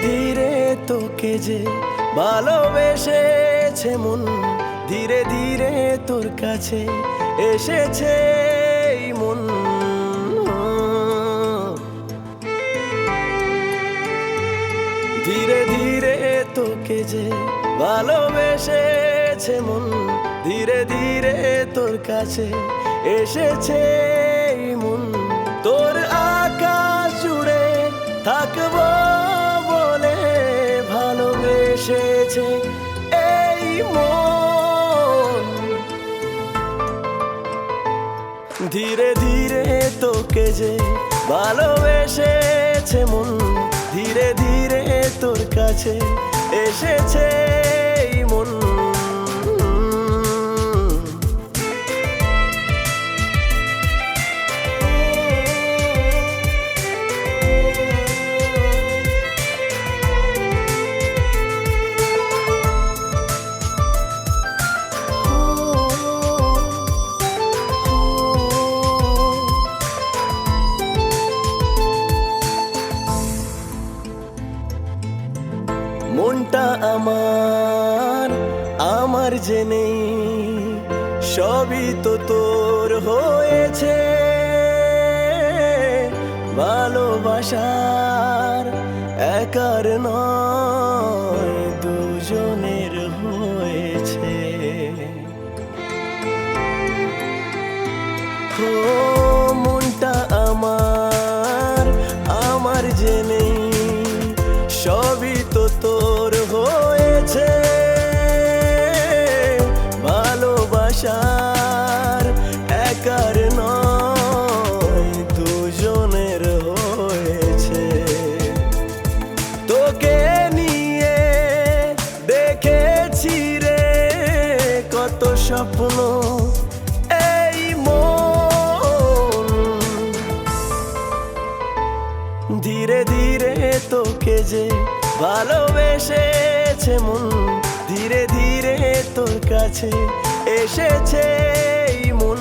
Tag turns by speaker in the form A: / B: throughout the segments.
A: ধীরে তোকে যে ভালোবেসেছে মন, ধীরে ধীরে তোর কাছে এসেছে এই মন। ধীরে ধীরে তোকে যে ভালোবেসেছে মন, ধীরে ধীরে তোর কাছে এসেছে এই মন। তোর আকাশ জুড়ে থাকবো বলে ভালোবেসেছে এই মন। ধীরে ধীরে তোকে যে ভালোবেসেছে মন, ধীরে ধীরে তোর কাছে এসেছে এই মন। মনটা আমার আমার যে নেই, সবই তো তোর হয়েছে। ভালোবাসার একার নয়, দুজনের হয়েছে। ও মনটা আমার আমার যে নেই, সবই তো তোর হয়েছে। ভালোবাসার একার নয়, দুজনের হয়েছে। তোকে নিয়ে দেখেছি রে কত স্বপ্ন এই মন। ধীরে ধীরে তোকে যে ভালোবেসেছে মন, ধীরে ধীরে তোর কাছে এসেছে এই মন।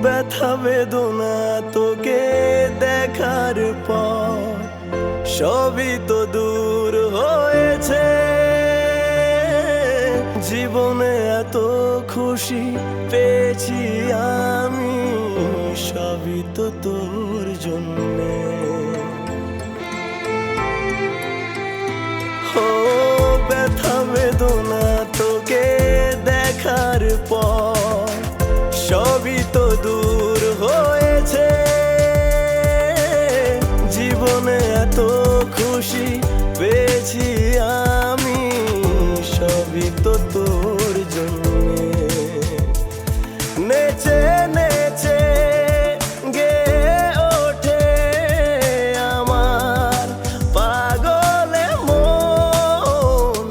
A: ব্যথা বেদনা তোকে দেখার পর সবই তো দূর হয়েছে। জীবনে এত খুশি পেয়েছি আমি, সবই তো তোর জন্যে। ও ব্যথা বেদনা তোকে দেখার পর সবই তো দূর হয়েছে। জীবনে এত খুশি পেয়েছি আমি, সবই তো তোর জন্যে। নেচে নেচে গেয়ে ওঠে আমার পাগলে মন।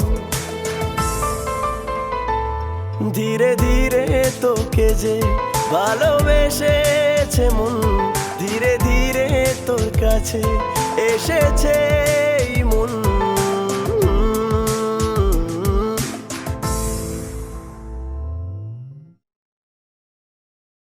A: ধীরে ধীরে তোকে যে ভালোবেসেছে মন, ধীরে ধীরে তোর কাছে এসেছে